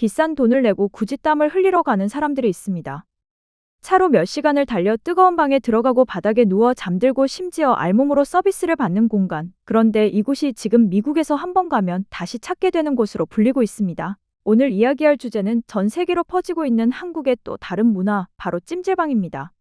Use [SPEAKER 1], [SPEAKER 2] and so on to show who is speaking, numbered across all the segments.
[SPEAKER 1] 비싼 돈을 내고 굳이 땀을 흘리러 가는 사람들이 있습니다. 차로 몇 시간을 달려 뜨거운 방에 들어가고 바닥에 누워 잠들고 심지어 알몸으로 서비스를 받는 공간. 그런데 이곳이 지금 미국에서 한 번 가면 다시 찾게 되는 곳으로 불리고 있습니다. 오늘 이야기할 주제는 전 세계로 퍼지고 있는 한국의 또 다른 문화, 바로 찜질방입니다.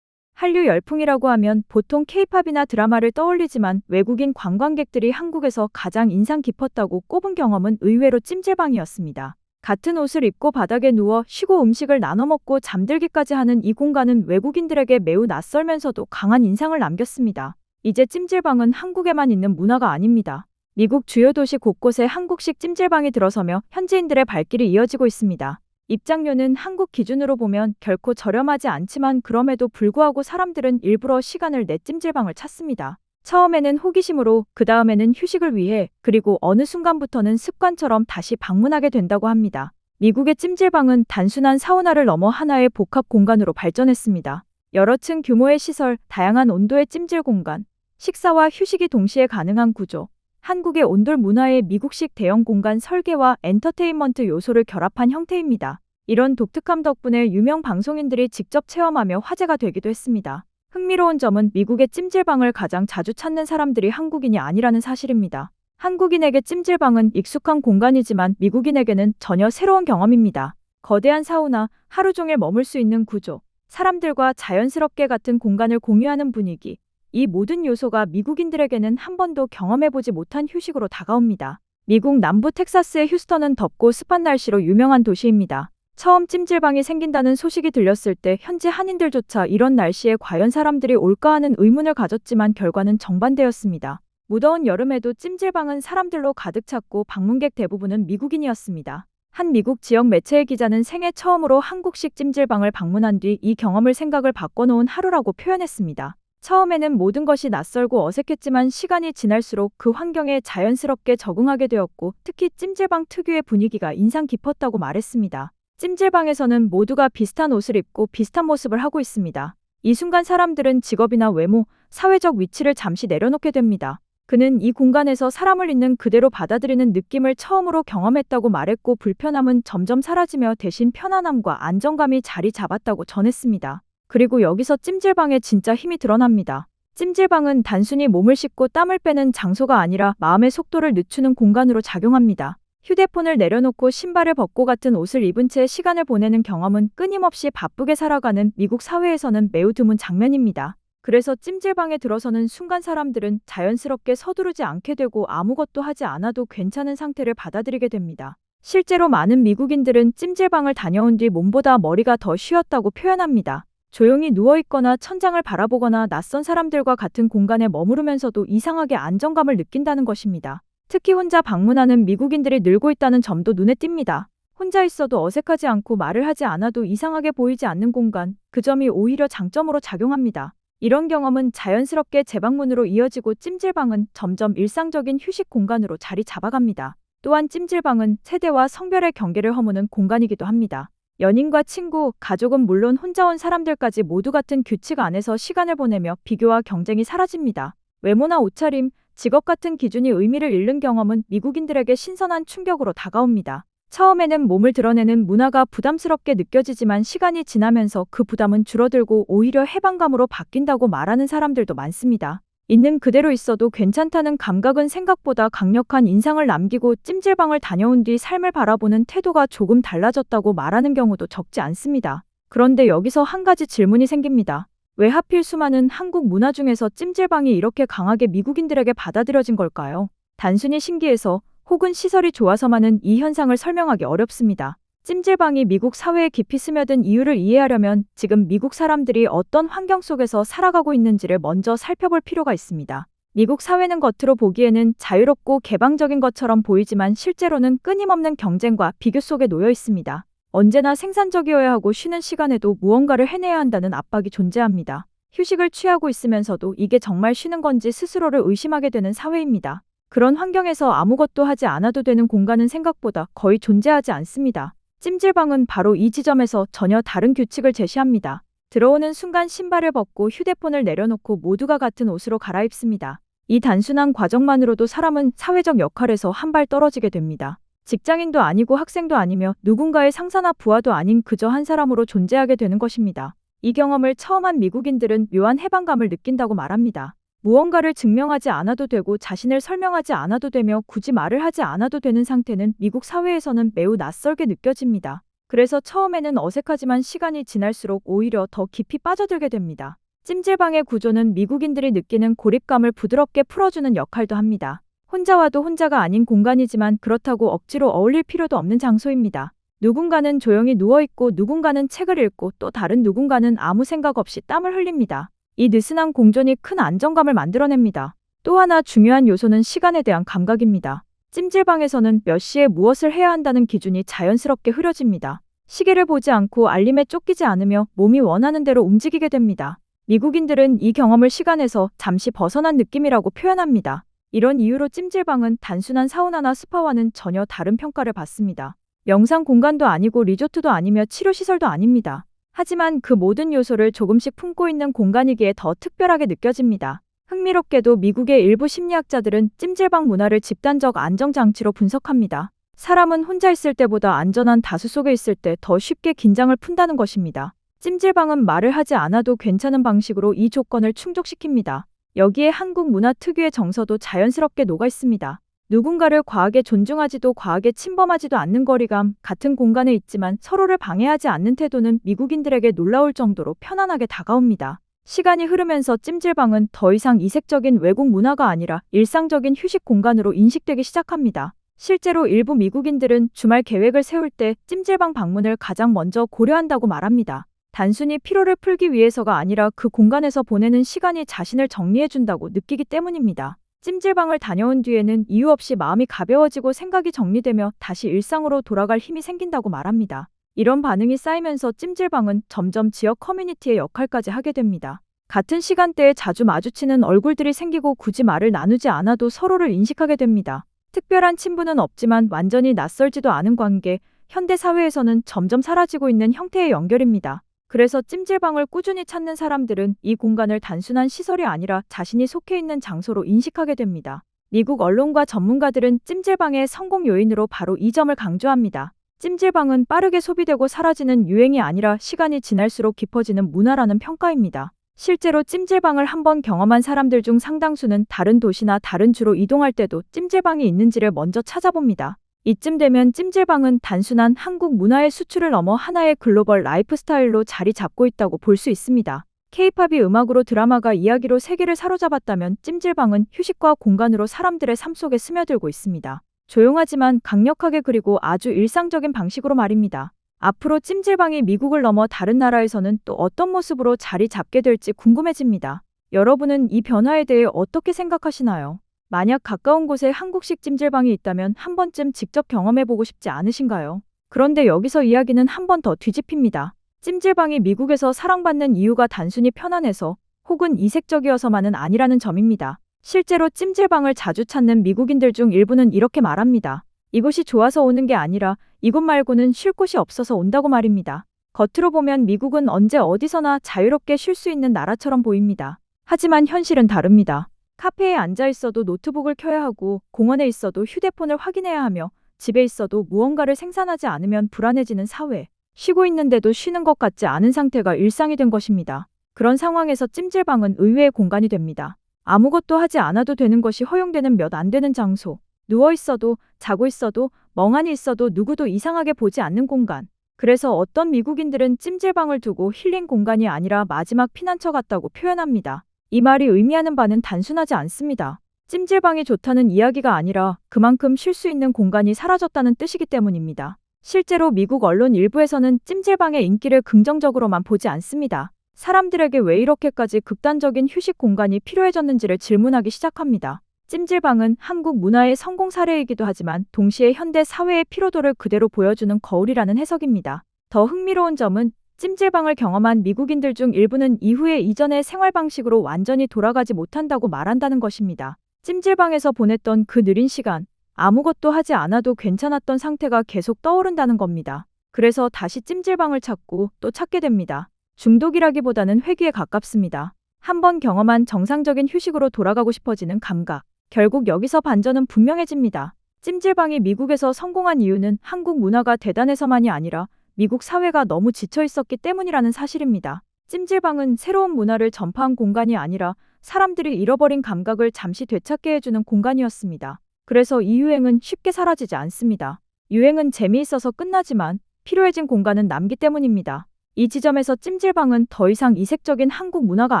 [SPEAKER 1] 한류 열풍이라고 하면 보통 케이팝이나 드라마를 떠올리지만 외국인 관광객들이 한국에서 가장 인상 깊었다고 꼽은 경험은 의외로 찜질방이었습니다. 같은 옷을 입고 바닥에 누워 쉬고 음식을 나눠 먹고 잠들기까지 하는 이 공간은 외국인들에게 매우 낯설면서도 강한 인상을 남겼습니다. 이제 찜질방은 한국에만 있는 문화가 아닙니다. 미국 주요 도시 곳곳에 한국식 찜질방이 들어서며 현지인들의 발길이 이어지고 있습니다. 입장료는 한국 기준으로 보면 결코 저렴하지 않지만 그럼에도 불구하고 사람들은 일부러 시간을 내 찜질방을 찾습니다. 처음에는 호기심으로, 그 다음에는 휴식을 위해, 그리고 어느 순간부터는 습관처럼 다시 방문하게 된다고 합니다. 미국의 찜질방은 단순한 사우나를 넘어 하나의 복합 공간으로 발전했습니다. 여러 층 규모의 시설, 다양한 온도의 찜질 공간, 식사와 휴식이 동시에 가능한 구조. 한국의 온돌 문화의 미국식 대형 공간 설계와 엔터테인먼트 요소를 결합한 형태입니다. 이런 독특함 덕분에 유명 방송인들이 직접 체험하며 화제가 되기도 했습니다. 흥미로운 점은 미국의 찜질방을 가장 자주 찾는 사람들이 한국인이 아니라는 사실입니다. 한국인에게 찜질방은 익숙한 공간이지만 미국인에게는 전혀 새로운 경험입니다. 거대한 사우나, 하루 종일 머물 수 있는 구조, 사람들과 자연스럽게 같은 공간을 공유하는 분위기, 이 모든 요소가 미국인들에게는 한 번도 경험해보지 못한 휴식으로 다가옵니다. 미국 남부 텍사스의 휴스턴은 덥고 습한 날씨로 유명한 도시입니다. 처음 찜질방이 생긴다는 소식이 들렸을 때 현지 한인들조차 이런 날씨에 과연 사람들이 올까 하는 의문을 가졌지만 결과는 정반대였습니다. 무더운 여름에도 찜질방은 사람들로 가득 찼고 방문객 대부분은 미국인이었습니다. 한 미국 지역 매체의 기자는 생애 처음으로 한국식 찜질방을 방문한 뒤 이 경험을 생각을 바꿔놓은 하루라고 표현했습니다. 처음에는 모든 것이 낯설고 어색했지만 시간이 지날수록 그 환경에 자연스럽게 적응하게 되었고 특히 찜질방 특유의 분위기가 인상 깊었다고 말했습니다. 찜질방에서는 모두가 비슷한 옷을 입고 비슷한 모습을 하고 있습니다. 이 순간 사람들은 직업이나 외모, 사회적 위치를 잠시 내려놓게 됩니다. 그는 이 공간에서 사람을 있는 그대로 받아들이는 느낌을 처음으로 경험했다고 말했고 불편함은 점점 사라지며 대신 편안함과 안정감이 자리 잡았다고 전했습니다. 그리고 여기서 찜질방의 진짜 힘이 드러납니다. 찜질방은 단순히 몸을 씻고 땀을 빼는 장소가 아니라 마음의 속도를 늦추는 공간으로 작용합니다. 휴대폰을 내려놓고 신발을 벗고 같은 옷을 입은 채 시간을 보내는 경험은 끊임없이 바쁘게 살아가는 미국 사회에서는 매우 드문 장면입니다. 그래서 찜질방에 들어서는 순간 사람들은 자연스럽게 서두르지 않게 되고 아무것도 하지 않아도 괜찮은 상태를 받아들이게 됩니다. 실제로 많은 미국인들은 찜질방을 다녀온 뒤 몸보다 머리가 더 쉬었다고 표현합니다. 조용히 누워있거나 천장을 바라보거나 낯선 사람들과 같은 공간에 머무르면서도 이상하게 안정감을 느낀다는 것입니다. 특히 혼자 방문하는 미국인들이 늘고 있다는 점도 눈에 띕니다. 혼자 있어도 어색하지 않고 말을 하지 않아도 이상하게 보이지 않는 공간, 그 점이 오히려 장점으로 작용합니다. 이런 경험은 자연스럽게 재방문으로 이어지고 찜질방은 점점 일상적인 휴식 공간으로 자리 잡아갑니다. 또한 찜질방은 세대와 성별의 경계를 허무는 공간이기도 합니다. 연인과 친구, 가족은 물론 혼자 온 사람들까지 모두 같은 규칙 안에서 시간을 보내며 비교와 경쟁이 사라집니다. 외모나 옷차림, 직업 같은 기준이 의미를 잃는 경험은 미국인들에게 신선한 충격으로 다가옵니다. 처음에는 몸을 드러내는 문화가 부담스럽게 느껴지지만 시간이 지나면서 그 부담은 줄어들고 오히려 해방감으로 바뀐다고 말하는 사람들도 많습니다. 있는 그대로 있어도 괜찮다는 감각은 생각보다 강력한 인상을 남기고 찜질방을 다녀온 뒤 삶을 바라보는 태도가 조금 달라졌다고 말하는 경우도 적지 않습니다. 그런데 여기서 한 가지 질문이 생깁니다. 왜 하필 수많은 한국 문화 중에서 찜질방이 이렇게 강하게 미국인들에게 받아들여진 걸까요? 단순히 신기해서 혹은 시설이 좋아서만은 이 현상을 설명하기 어렵습니다. 찜질방이 미국 사회에 깊이 스며든 이유를 이해하려면 지금 미국 사람들이 어떤 환경 속에서 살아가고 있는지를 먼저 살펴볼 필요가 있습니다. 미국 사회는 겉으로 보기에는 자유롭고 개방적인 것처럼 보이지만 실제로는 끊임없는 경쟁과 비교 속에 놓여 있습니다. 언제나 생산적이어야 하고 쉬는 시간에도 무언가를 해내야 한다는 압박이 존재합니다. 휴식을 취하고 있으면서도 이게 정말 쉬는 건지 스스로를 의심하게 되는 사회입니다. 그런 환경에서 아무것도 하지 않아도 되는 공간은 생각보다 거의 존재하지 않습니다. 찜질방은 바로 이 지점에서 전혀 다른 규칙을 제시합니다. 들어오는 순간 신발을 벗고 휴대폰을 내려놓고 모두가 같은 옷으로 갈아입습니다. 이 단순한 과정만으로도 사람은 사회적 역할에서 한 발 떨어지게 됩니다. 직장인도 아니고 학생도 아니며 누군가의 상사나 부하도 아닌 그저 한 사람으로 존재하게 되는 것입니다. 이 경험을 처음 한 미국인들은 묘한 해방감을 느낀다고 말합니다. 무언가를 증명하지 않아도 되고 자신을 설명하지 않아도 되며 굳이 말을 하지 않아도 되는 상태는 미국 사회에서는 매우 낯설게 느껴집니다. 그래서 처음에는 어색하지만 시간이 지날수록 오히려 더 깊이 빠져들게 됩니다. 찜질방의 구조는 미국인들이 느끼는 고립감을 부드럽게 풀어주는 역할도 합니다. 혼자 와도 혼자가 아닌 공간이지만 그렇다고 억지로 어울릴 필요도 없는 장소입니다. 누군가는 조용히 누워있고 누군가는 책을 읽고 또 다른 누군가는 아무 생각 없이 땀을 흘립니다. 이 느슨한 공존이 큰 안정감을 만들어냅니다. 또 하나 중요한 요소는 시간에 대한 감각입니다. 찜질방에서는 몇 시에 무엇을 해야 한다는 기준이 자연스럽게 흐려집니다. 시계를 보지 않고 알림에 쫓기지 않으며 몸이 원하는 대로 움직이게 됩니다. 미국인들은 이 경험을 시간에서 잠시 벗어난 느낌이라고 표현합니다. 이런 이유로 찜질방은 단순한 사우나나 스파와는 전혀 다른 평가를 받습니다. 명상 공간도 아니고 리조트도 아니며 치료시설도 아닙니다. 하지만 그 모든 요소를 조금씩 품고 있는 공간이기에 더 특별하게 느껴집니다. 흥미롭게도 미국의 일부 심리학자들은 찜질방 문화를 집단적 안정장치로 분석합니다. 사람은 혼자 있을 때보다 안전한 다수 속에 있을 때 더 쉽게 긴장을 푼다는 것입니다. 찜질방은 말을 하지 않아도 괜찮은 방식으로 이 조건을 충족시킵니다. 여기에 한국 문화 특유의 정서도 자연스럽게 녹아 있습니다. 누군가를 과하게 존중하지도 과하게 침범하지도 않는 거리감, 같은 공간에 있지만 서로를 방해하지 않는 태도는 미국인들에게 놀라울 정도로 편안하게 다가옵니다. 시간이 흐르면서 찜질방은 더 이상 이색적인 외국 문화가 아니라 일상적인 휴식 공간으로 인식되기 시작합니다. 실제로 일부 미국인들은 주말 계획을 세울 때 찜질방 방문을 가장 먼저 고려한다고 말합니다. 단순히 피로를 풀기 위해서가 아니라 그 공간에서 보내는 시간이 자신을 정리해준다고 느끼기 때문입니다. 찜질방을 다녀온 뒤에는 이유 없이 마음이 가벼워지고 생각이 정리되며 다시 일상으로 돌아갈 힘이 생긴다고 말합니다. 이런 반응이 쌓이면서 찜질방은 점점 지역 커뮤니티의 역할까지 하게 됩니다. 같은 시간대에 자주 마주치는 얼굴들이 생기고 굳이 말을 나누지 않아도 서로를 인식하게 됩니다. 특별한 친분은 없지만 완전히 낯설지도 않은 관계, 현대 사회에서는 점점 사라지고 있는 형태의 연결입니다. 그래서 찜질방을 꾸준히 찾는 사람들은 이 공간을 단순한 시설이 아니라 자신이 속해 있는 장소로 인식하게 됩니다. 미국 언론과 전문가들은 찜질방의 성공 요인으로 바로 이 점을 강조합니다. 찜질방은 빠르게 소비되고 사라지는 유행이 아니라 시간이 지날수록 깊어지는 문화라는 평가입니다. 실제로 찜질방을 한번 경험한 사람들 중 상당수는 다른 도시나 다른 주로 이동할 때도 찜질방이 있는지를 먼저 찾아봅니다. 이쯤 되면 찜질방은 단순한 한국 문화의 수출을 넘어 하나의 글로벌 라이프 스타일로 자리 잡고 있다고 볼 수 있습니다. K-팝이 음악으로 드라마가 이야기로 세계를 사로잡았다면 찜질방은 휴식과 공간으로 사람들의 삶 속에 스며들고 있습니다. 조용하지만 강력하게 그리고 아주 일상적인 방식으로 말입니다. 앞으로 찜질방이 미국을 넘어 다른 나라에서는 또 어떤 모습으로 자리 잡게 될지 궁금해집니다. 여러분은 이 변화에 대해 어떻게 생각하시나요? 만약 가까운 곳에 한국식 찜질방이 있다면 한 번쯤 직접 경험해보고 싶지 않으신가요? 그런데 여기서 이야기는 한 번 더 뒤집힙니다. 찜질방이 미국에서 사랑받는 이유가 단순히 편안해서 혹은 이색적이어서만은 아니라는 점입니다. 실제로 찜질방을 자주 찾는 미국인들 중 일부는 이렇게 말합니다. 이곳이 좋아서 오는 게 아니라 이곳 말고는 쉴 곳이 없어서 온다고 말입니다. 겉으로 보면 미국은 언제 어디서나 자유롭게 쉴 수 있는 나라처럼 보입니다. 하지만 현실은 다릅니다. 카페에 앉아 있어도 노트북을 켜야 하고 공원에 있어도 휴대폰을 확인해야 하며 집에 있어도 무언가를 생산하지 않으면 불안해지는 사회. 쉬고 있는데도 쉬는 것 같지 않은 상태가 일상이 된 것입니다. 그런 상황에서 찜질방은 의외의 공간이 됩니다. 아무것도 하지 않아도 되는 것이 허용되는 몇 안 되는 장소. 누워 있어도, 자고 있어도, 멍하니 있어도 누구도 이상하게 보지 않는 공간. 그래서 어떤 미국인들은 찜질방을 두고 힐링 공간이 아니라 마지막 피난처 같다고 표현합니다. 이 말이 의미하는 바는 단순하지 않습니다. 찜질방이 좋다는 이야기가 아니라 그만큼 쉴 수 있는 공간이 사라졌다는 뜻이기 때문입니다. 실제로 미국 언론 일부에서는 찜질방의 인기를 긍정적으로만 보지 않습니다. 사람들에게 왜 이렇게까지 극단적인 휴식 공간이 필요해졌는지를 질문하기 시작합니다. 찜질방은 한국 문화의 성공 사례이기도 하지만 동시에 현대 사회의 피로도를 그대로 보여주는 거울이라는 해석입니다. 더 흥미로운 점은 찜질방을 경험한 미국인들 중 일부는 이후에 이전의 생활 방식으로 완전히 돌아가지 못한다고 말한다는 것입니다. 찜질방에서 보냈던 그 느린 시간, 아무것도 하지 않아도 괜찮았던 상태가 계속 떠오른다는 겁니다. 그래서 다시 찜질방을 찾고 또 찾게 됩니다. 중독이라기보다는 회귀에 가깝습니다. 한번 경험한 정상적인 휴식으로 돌아가고 싶어지는 감각. 결국 여기서 반전은 분명해집니다. 찜질방이 미국에서 성공한 이유는 한국 문화가 대단해서만이 아니라 미국 사회가 너무 지쳐 있었기 때문이라는 사실입니다. 찜질방은 새로운 문화를 전파한 공간이 아니라 사람들이 잃어버린 감각을 잠시 되찾게 해주는 공간이었습니다. 그래서 이 유행은 쉽게 사라지지 않습니다. 유행은 재미있어서 끝나지만 필요해진 공간은 남기 때문입니다. 이 지점에서 찜질방은 더 이상 이색적인 한국 문화가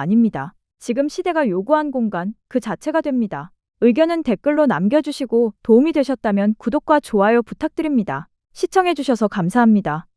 [SPEAKER 1] 아닙니다. 지금 시대가 요구한 공간 그 자체가 됩니다. 의견은 댓글로 남겨주시고 도움이 되셨다면 구독과 좋아요 부탁드립니다. 시청해주셔서 감사합니다.